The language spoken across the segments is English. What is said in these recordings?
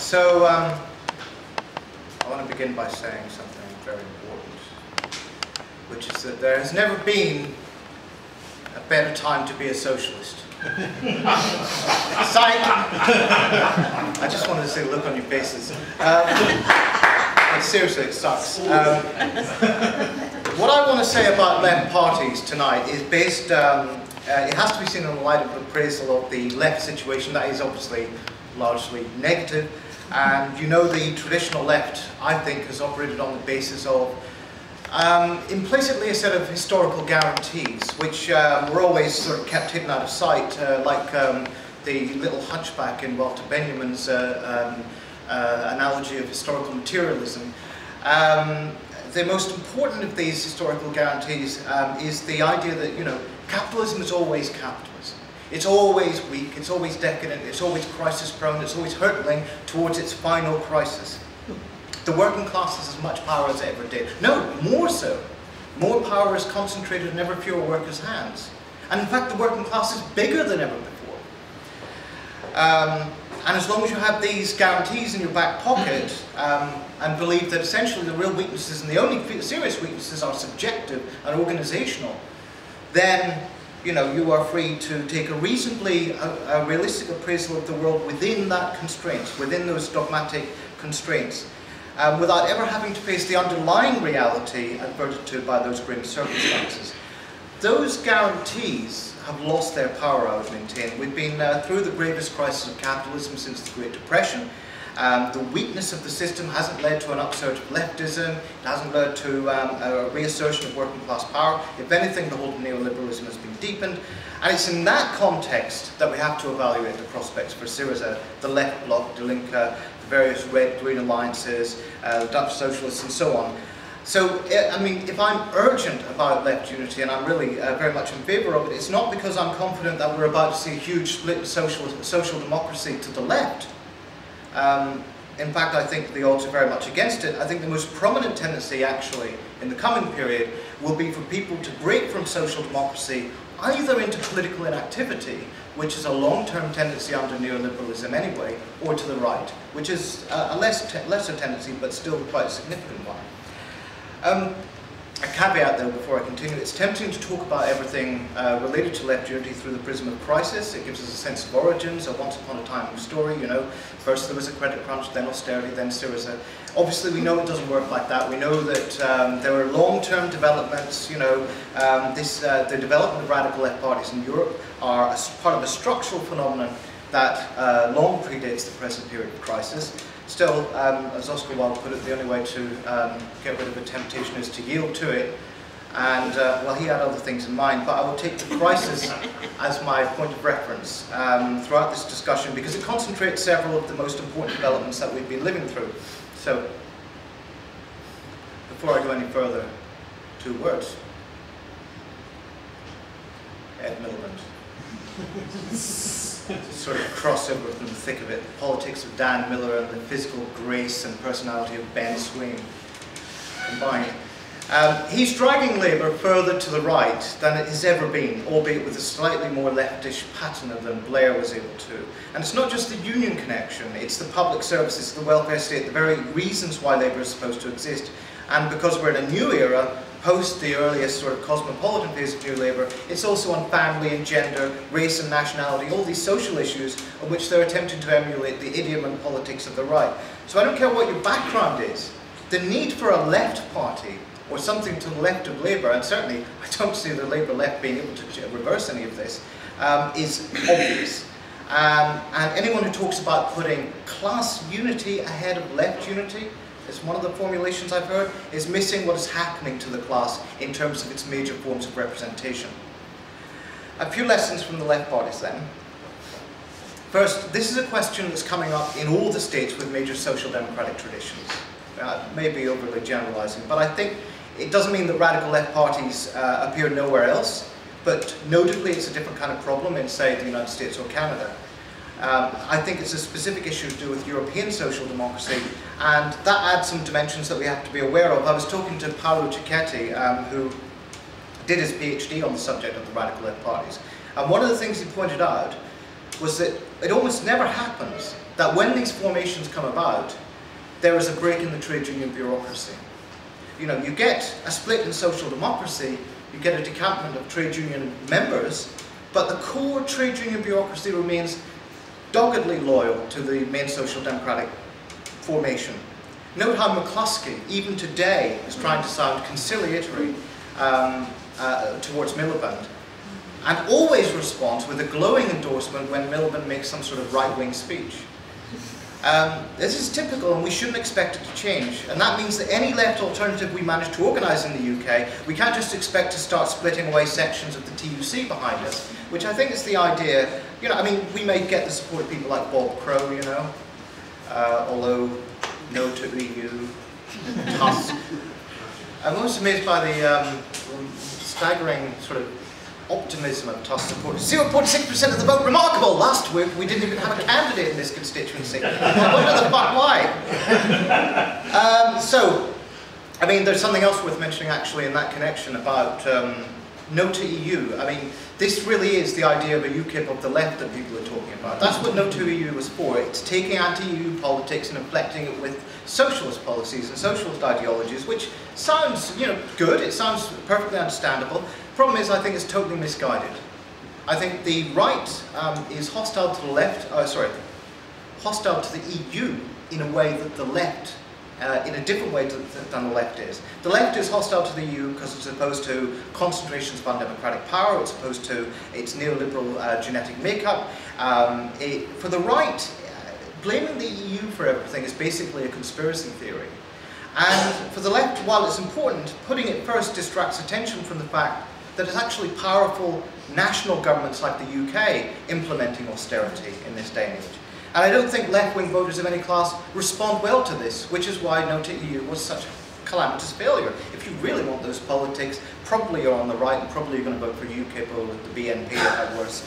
So, I want to begin by saying something very important, which is that there has never been a better time to be a socialist. I just wanted to see the look on your faces. But seriously, it sucks. What I want to say about left parties tonight is based, it has to be seen in the light of the appraisal of the left situation. That is obviously largely negative. And you know, the traditional left, I think, has operated on the basis of implicitly a set of historical guarantees, which were always sort of kept hidden out of sight, like the little hunchback in Walter Benjamin's analogy of historical materialism. The most important of these historical guarantees is the idea that, you know, capitalism is always capitalism. It's always weak, it's always decadent, it's always crisis-prone, it's always hurtling towards its final crisis. The working class has as much power as it ever did. No, more so. More power is concentrated in ever fewer workers' hands. And in fact, the working class is bigger than ever before. And as long as you have these guarantees in your back pocket, and believe that essentially the real weaknesses and the only serious weaknesses are subjective and organizational, then, you know, you are free to take a reasonably realistic appraisal of the world within that constraints, within those dogmatic constraints, without ever having to face the underlying reality adverted to by those grim circumstances. Those guarantees have lost their power, I would maintain. We've been through the gravest crisis of capitalism since the Great Depression. The weakness of the system hasn't led to an upsurge of leftism, it hasn't led to a reassertion of working class power. If anything, the hold of neoliberalism has been deepened. And it's in that context that we have to evaluate the prospects for Syriza, the left bloc, the Linke, the various red-green alliances, the Dutch socialists, and so on. So, I mean, if I'm urgent about left unity, and I'm really very much in favour of it, it's not because I'm confident that we're about to see a huge split in social democracy to the left. In fact, I think the odds are very much against it. I think the most prominent tendency, actually, in the coming period, will be for people to break from social democracy either into political inactivity, which is a long-term tendency under neoliberalism anyway, or to the right, which is a lesser tendency, but still quite a significant one. A caveat though before I continue, it's tempting to talk about everything related to left unity through the prism of crisis. It gives us a sense of origins, a once upon a time story, you know. First there was a credit crunch, then austerity, then Syriza. Obviously we know it doesn't work like that. We know that there are long-term developments, you know. The development of radical left parties in Europe are part of a structural phenomenon that long predates the present period of crisis. Still, as Oscar Wilde put it, the only way to get rid of a temptation is to yield to it. And, well, he had other things in mind, but I will take the crisis as my point of reference throughout this discussion, because it concentrates several of the most important developments that we've been living through. So, before I go any further, 2 words. Ed Miliband. Sort of crossover from the thick of it. The politics of Dan Miller and the physical grace and personality of Ben Swain combined. He's dragging Labour further to the right than it has ever been, albeit with a slightly more leftish patina than Blair was able to. And it's not just the union connection, it's the public services, the welfare state, the very reasons why Labour is supposed to exist. And because we're in a new era, post the earliest sort of cosmopolitan phase of New Labour, it's also on family and gender, race and nationality, all these social issues on which they're attempting to emulate the idiom and politics of the right. So I don't care what your background is, the need for a left party, or something to the left of Labour, and certainly I don't see the Labour left being able to reverse any of this, is obvious. And anyone who talks about putting class unity ahead of left unity, as one of the formulations I've heard, is missing what is happening to the class in terms of its major forms of representation. A few lessons from the left parties then. First, this is a question that's coming up in all the states with major social democratic traditions. Maybe overly generalizing, but I think it doesn't mean that radical left parties appear nowhere else, but notably it's a different kind of problem in, say, the United States or Canada. I think it's a specific issue to do with European social democracy, and that adds some dimensions that we have to be aware of. I was talking to Paolo Cicchetti, who did his PhD on the subject of the radical left parties, and one of the things he pointed out was that it almost never happens that when these formations come about, there is a break in the trade union bureaucracy. You know, you get a split in social democracy, you get a decampment of trade union members, but the core trade union bureaucracy remains doggedly loyal to the main social democratic formation. Note how McCluskey, even today, is trying to sound conciliatory towards Miliband, and always responds with a glowing endorsement when Miliband makes some sort of right-wing speech. This is typical, and we shouldn't expect it to change. And that means that any left alternative we manage to organise in the UK, we can't just expect to start splitting away sections of the TUC behind us, which I think is the idea. You know, I mean, we may get the support of people like Bob Crow, you know, although no to EU, Tusk. I'm most amazed by the staggering sort of optimism of Tusk supporters. 0.6% of the vote, remarkable! Last week we didn't even have a candidate in this constituency. I wonder the fuck why. So, I mean, there's something else worth mentioning actually in that connection about no to EU. I mean, this really is the idea of a UKIP of the left that people are talking about. That's what no to EU was for. It's taking anti-EU politics and inflecting it with socialist policies and socialist ideologies, which sounds, you know, good. It sounds perfectly understandable. Problem is, I think it's totally misguided. I think the right is hostile to the left, hostile to the EU in a way that the left, in a different way than the left is. The left is hostile to the EU because it's opposed to concentrations of undemocratic power, it's opposed to its neoliberal genetic makeup. For the right, blaming the EU for everything is basically a conspiracy theory. And for the left, while it's important, putting it first distracts attention from the fact that it's actually powerful national governments like the UK implementing austerity in this day and age. And I don't think left-wing voters of any class respond well to this, which is why no to EU was such a calamitous failure. If you really want those politics, probably you're on the right and probably you're going to vote for UKIP or the BNP at worst.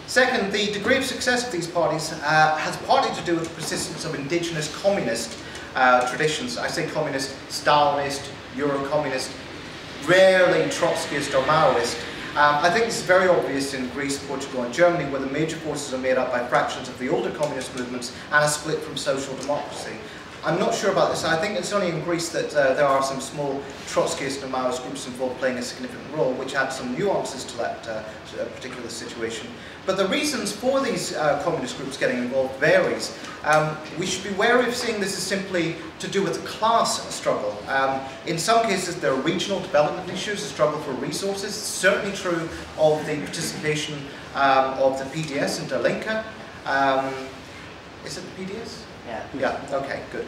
Second, the degree of success of these parties has partly to do with the persistence of indigenous communist traditions. I say communist, Stalinist, Euro-communist, rarely Trotskyist or Maoist. I think this is very obvious in Greece, Portugal and Germany, where the major forces are made up by fractions of the older communist movements and a split from social democracy. I'm not sure about this. I think it's only in Greece that there are some small Trotskyist and Maoist groups involved playing a significant role, which adds some nuances to that particular situation. But the reasons for these communist groups getting involved varies. We should be wary of seeing this as simply to do with the class struggle. In some cases there are regional development issues, a struggle for resources. It's certainly true of the participation of the PDS and Der Linke. Is it the PDS? Yeah. Yeah, okay, good.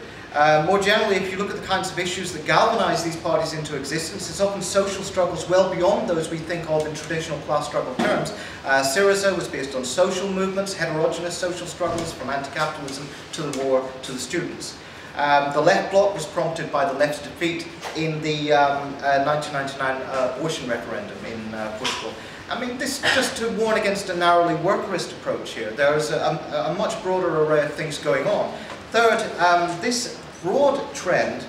More generally, if you look at the kinds of issues that galvanize these parties into existence, it's often social struggles well beyond those we think of in traditional class struggle terms. Syriza was based on social movements, heterogeneous social struggles, from anti-capitalism to the war to the students. The left bloc was prompted by the left's defeat in the 1999 abortion referendum in Portugal. I mean, this is just to warn against a narrowly workerist approach here. There is a much broader array of things going on. Third, this broad trend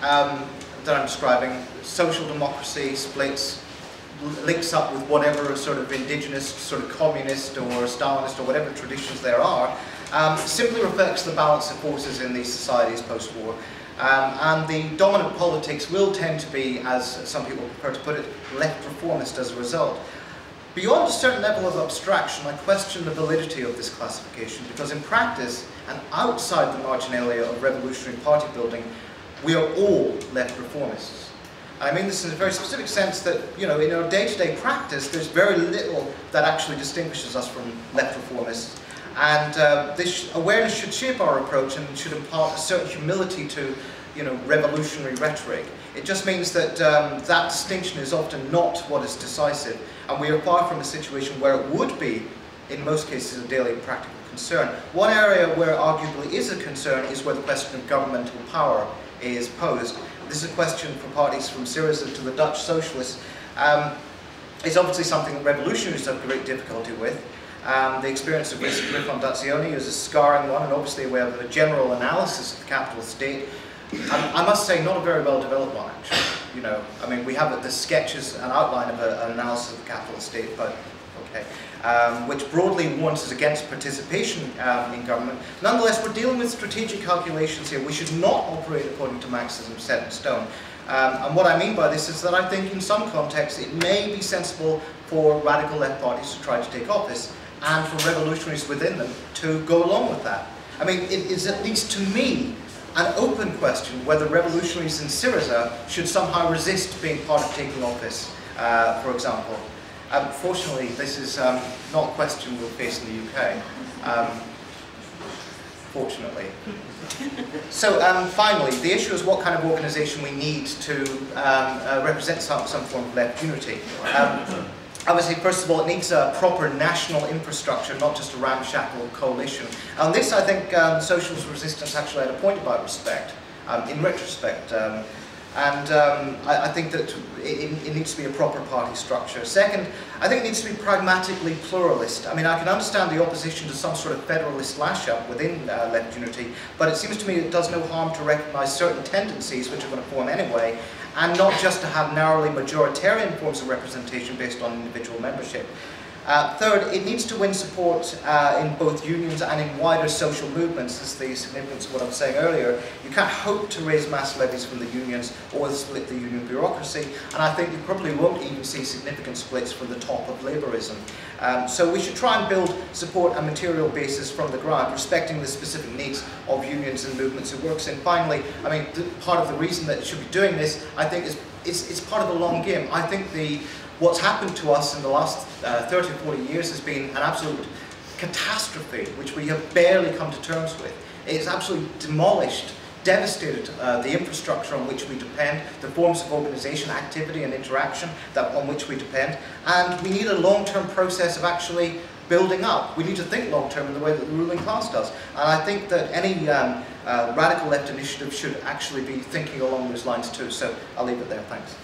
that I'm describing, social democracy splits, links up with whatever sort of indigenous, sort of communist or Stalinist or whatever traditions there are, simply reflects the balance of forces in these societies post-war. And the dominant politics will tend to be, as some people prefer to put it, left reformist as a result. Beyond a certain level of abstraction, I question the validity of this classification, because in practice, and outside the marginalia of revolutionary party building, we are all left reformists. I mean this in a very specific sense that, you know, in our day-to-day practice, there's very little that actually distinguishes us from left reformists. And this awareness should shape our approach and should impart a certain humility to, you know, revolutionary rhetoric. It just means that that distinction is often not what is decisive, and we are far from a situation where it would be, in most cases, a daily practical concern. One area where arguably is a concern is where the question of governmental power is posed. This is a question for parties from Syriza to the Dutch Socialists. It's obviously something that revolutionaries have great difficulty with. The experience of Rifondazione is a scarring one, and obviously we have a general analysis of the capitalist state. I must say, not a very well developed one, actually. You know, I mean, we have the sketches and outline of an analysis of the capitalist state, but UK, which broadly warns us against participation in government. Nonetheless, we're dealing with strategic calculations here. We should not operate according to Marxism set in stone. And what I mean by this is that I think in some contexts it may be sensible for radical left parties to try to take office, and for revolutionaries within them to go along with that. I mean, it is at least to me an open question whether revolutionaries in Syriza should somehow resist being part of taking office, for example. Fortunately, this is not a question we'll face in the UK, fortunately. So finally, the issue is what kind of organisation we need to represent some form of left unity. Obviously, first of all, it needs a proper national infrastructure, not just a ramshackle coalition. And this, I think, socialist resistance actually had a point about respect, in retrospect. I think that it needs to be a proper party structure. Second, I think it needs to be pragmatically pluralist. I mean, I can understand the opposition to some sort of federalist lash-up within left unity, but it seems to me it does no harm to recognise certain tendencies which are going to form anyway, and not just to have narrowly majoritarian forms of representation based on individual membership. Third, it needs to win support in both unions and in wider social movements. This is the significance of what I was saying earlier. You can't hope to raise mass levies from the unions or split the union bureaucracy, and I think you probably won't even see significant splits from the top of Labourism. So we should try and build support and material bases from the ground, respecting the specific needs of unions and movements it works in. Finally, I mean, part of the reason that it should be doing this, I think, is it's part of a long game. I think what's happened to us in the last 30 or 40 years has been an absolute catastrophe, which we have barely come to terms with. It's absolutely demolished, devastated the infrastructure on which we depend, the forms of organisation, activity and interaction on which we depend, and we need a long-term process of actually building up. We need to think long-term in the way that the ruling class does. And I think that any radical left initiative should actually be thinking along those lines too. So I'll leave it there. Thanks.